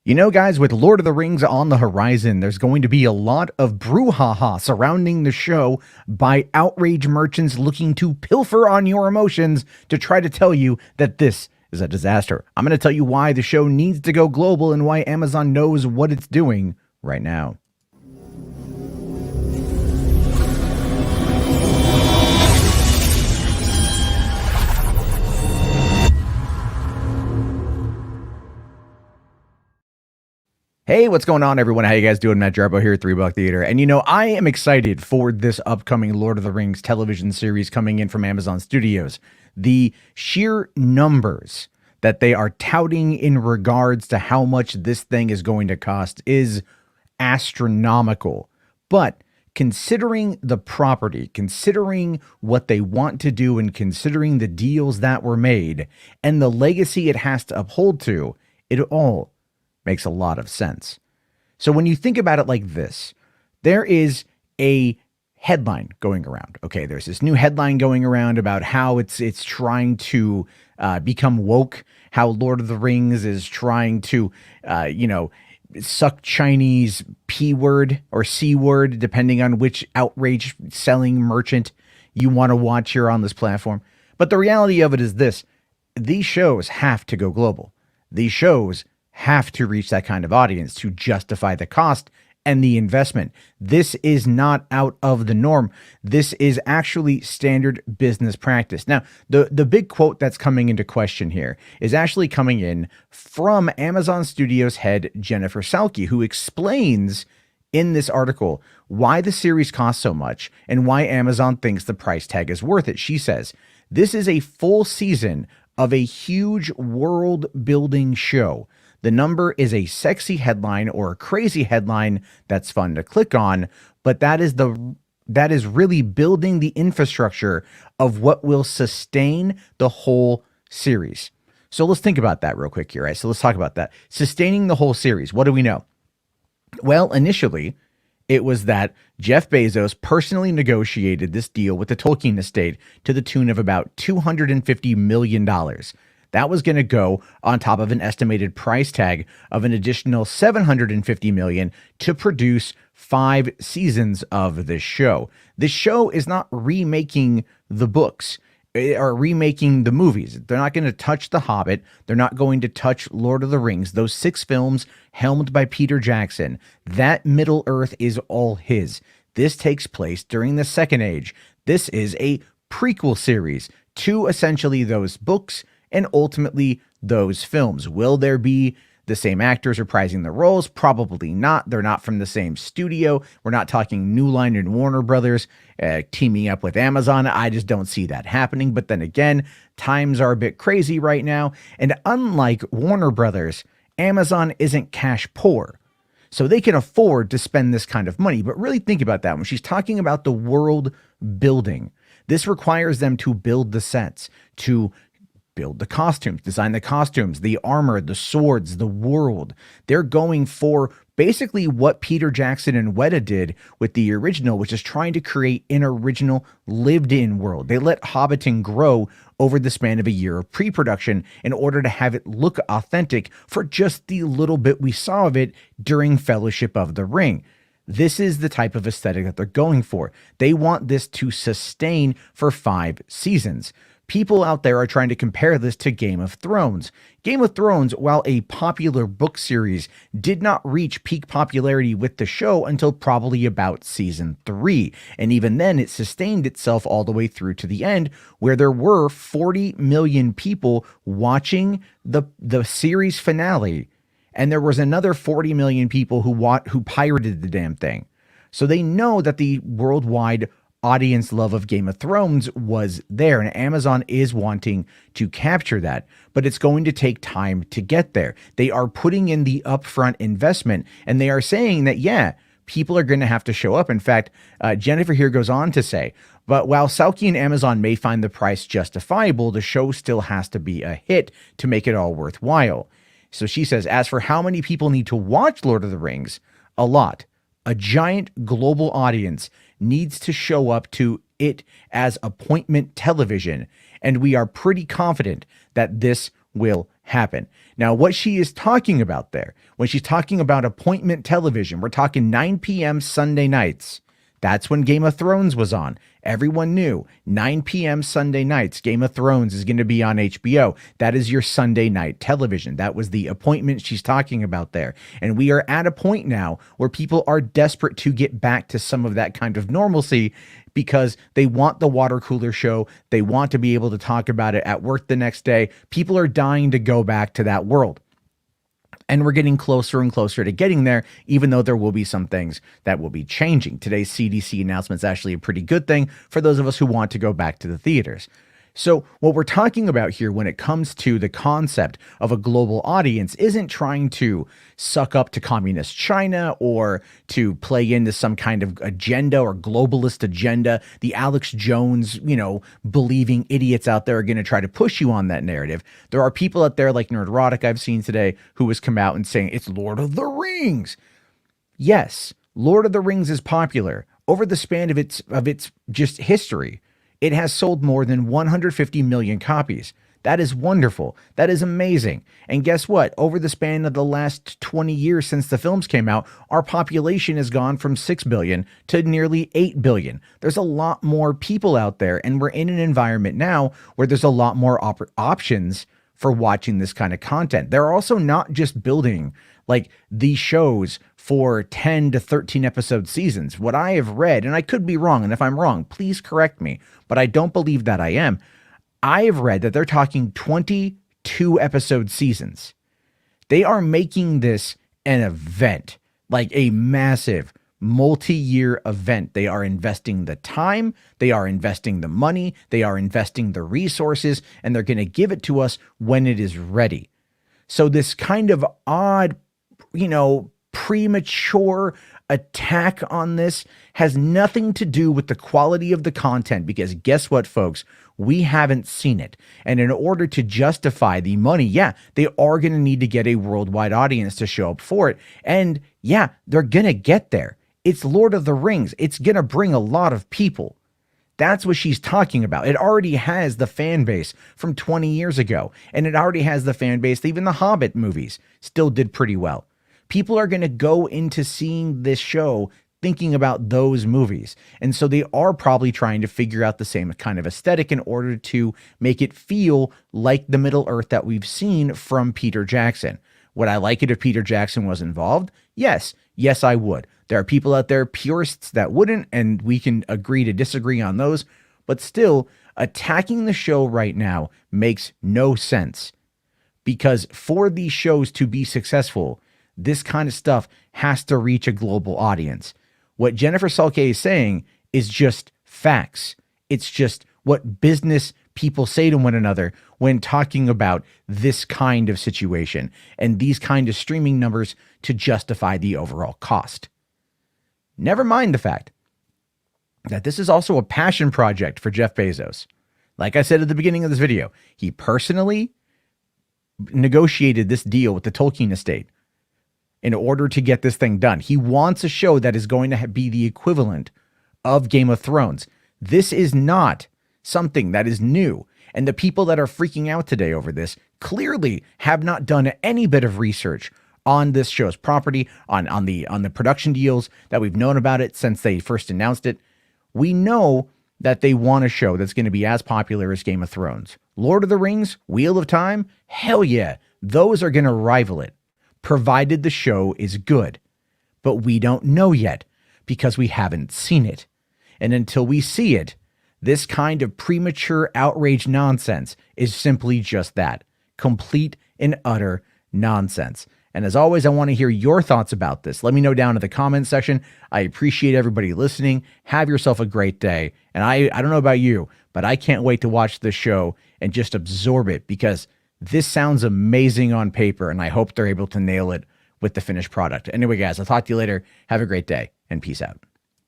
You know, guys, with Lord of the Rings on the horizon, there's going to be a lot of brouhaha surrounding the show by outrage merchants looking to pilfer on your emotions to try to tell you that this is a disaster. I'm going to tell you why the show needs to go global and why Amazon knows what it's doing right now. Hey, what's going on, everyone? How you guys doing? Matt Jarbo here at 3 Buck Theater. And you know, I am excited for this upcoming Lord of the Rings television series coming in from Amazon Studios. The sheer numbers that they are touting in regards to how much this thing is going to cost is astronomical. But considering the property, considering what they want to do, and considering the deals that were made and the legacy it has to uphold to, it all makes a lot of sense. So when you think about it like this, there is a headline going around. Okay, there's this new headline going around about how it's trying to become woke, how Lord of the Rings is trying to, suck Chinese P word or C word, depending on which outrage selling merchant you want to watch here on this platform. But the reality of it is this: these shows have to go global. These shows have to reach that kind of audience to justify the cost and the investment. This is not out of the norm. This is actually standard business practice. Now, the big quote that's coming into question here is actually coming in from Amazon Studios head Jennifer Salke, who explains in this article why the series costs so much and why Amazon thinks the price tag is worth it. She says, "This is a full season of a huge world-building show. The number is a sexy headline or a crazy headline that's fun to click on, but that is really building the infrastructure of what will sustain the whole series." So let's think about that real quick here, right? So let's talk about that. Sustaining the whole series. What do we know? Well, initially, it was that Jeff Bezos personally negotiated this deal with the Tolkien estate to the tune of about $250 million. That was going to go on top of an estimated price tag of an additional $750 million to produce 5 seasons of this show. This show is not remaking the books or remaking the movies. They're not going to touch The Hobbit. They're not going to touch Lord of the Rings. Those 6 films helmed by Peter Jackson. That Middle Earth is all his. This takes place during the Second Age. This is a prequel series to essentially those books and ultimately those films. Will there be the same actors reprising the roles? Probably not. They're not from the same studio. We're not talking New Line and Warner Brothers teaming up with Amazon. I just don't see that happening. But then again, times are a bit crazy right now. And unlike Warner Brothers, Amazon isn't cash poor. So they can afford to spend this kind of money. But really think about that. When she's talking about the world building, this requires them to build the sets, to build the costumes, design the costumes, the armor, the swords, the world. They're going for basically what Peter Jackson and Weta did with the original, which is trying to create an original lived-in world. They let Hobbiton grow over the span of a year of pre-production in order to have it look authentic for just the little bit we saw of it during Fellowship of the Ring. This is the type of aesthetic that they're going for. They want this to sustain for 5 seasons. People out there are trying to compare this to Game of Thrones. Game of Thrones, while a popular book series, did not reach peak popularity with the show until probably about season 3. And even then, it sustained itself all the way through to the end, where there were 40 million people watching the series finale. And there was another 40 million people who pirated the damn thing. So they know that the worldwide audience love of Game of Thrones was there, and Amazon is wanting to capture that, but it's going to take time to get there. They are putting in the upfront investment, and they are saying that, yeah, people are going to have to show up. In fact, Jennifer here goes on to say, but while Salke and Amazon may find the price justifiable, the show still has to be a hit to make it all worthwhile. So she says, as for how many people need to watch Lord of the Rings, a lot. A giant global audience needs to show up to it as appointment television, and we are pretty confident that this will happen. Now, what she is talking about there, when she's talking about appointment television, we're talking 9 p.m. Sunday nights. That's when Game of Thrones was on. Everyone knew 9 p.m. Sunday nights, Game of Thrones is going to be on HBO. That is your Sunday night television. That was the appointment she's talking about there. And we are at a point now where people are desperate to get back to some of that kind of normalcy because they want the water cooler show. They want to be able to talk about it at work the next day. People are dying to go back to that world. And we're getting closer and closer to getting there, even though there will be some things that will be changing. Today's CDC announcement is actually a pretty good thing for those of us who want to go back to the theaters. So what we're talking about here when it comes to the concept of a global audience isn't trying to suck up to communist China or to play into some kind of agenda or globalist agenda. The Alex Jones, believing idiots out there are going to try to push you on that narrative. There are people out there like Nerdrotic I've seen today who has come out and saying it's Lord of the Rings. Yes, Lord of the Rings is popular over the span of its just history. It has sold more than 150 million copies. That is wonderful. That is amazing. And guess what? Over the span of the last 20 years since the films came out, our population has gone from 6 billion to nearly 8 billion. There's a lot more people out there, and we're in an environment now where there's a lot more options for watching this kind of content. They're also not just building like these shows for 10 to 13 episode seasons. What I have read, and I could be wrong, and if I'm wrong, please correct me, but I don't believe that I am. I have read that they're talking 22 episode seasons. They are making this an event, like a massive multi-year event. They are investing the time, they are investing the money, they are investing the resources, and they're going to give it to us when it is ready. So this kind of odd, premature attack on this has nothing to do with the quality of the content, because guess what, folks? We haven't seen it. And in order to justify the money, they are going to need to get a worldwide audience to show up for it. And they're going to get there. It's Lord of the Rings. It's going to bring a lot of people. That's what she's talking about. It already has the fan base from 20 years ago. And it already has the fan base. Even the Hobbit movies still did pretty well. People are going to go into seeing this show thinking about those movies. And so they are probably trying to figure out the same kind of aesthetic in order to make it feel like the Middle Earth that we've seen from Peter Jackson. Would I like it if Peter Jackson was involved? Yes, I would. There are people out there, purists, that wouldn't, and we can agree to disagree on those. But still, attacking the show right now makes no sense. Because for these shows to be successful, this kind of stuff has to reach a global audience. What Jennifer Salke is saying is just facts. It's just what business people say to one another when talking about this kind of situation and these kind of streaming numbers to justify the overall cost. Never mind the fact that this is also a passion project for Jeff Bezos. Like I said at the beginning of this video, he personally negotiated this deal with the Tolkien estate in order to get this thing done. He wants a show that is going to be the equivalent of Game of Thrones. This is not something that is new. And the people that are freaking out today over this clearly have not done any bit of research on this show's property, on the production deals that we've known about it since they first announced it. We know that they want a show that's going to be as popular as Game of Thrones. Lord of the Rings, Wheel of Time, hell yeah, those are going to rival it, provided the show is good. But we don't know yet because we haven't seen it. And until we see it, this kind of premature outrage nonsense is simply just that, complete and utter nonsense. And as always, I want to hear your thoughts about this. Let me know down in the comments section. I appreciate everybody listening. Have yourself a great day. And I don't know about you, but I can't wait to watch this show and just absorb it, because this sounds amazing on paper, and I hope they're able to nail it with the finished product. Anyway, guys, I'll talk to you later. Have a great day, and peace out.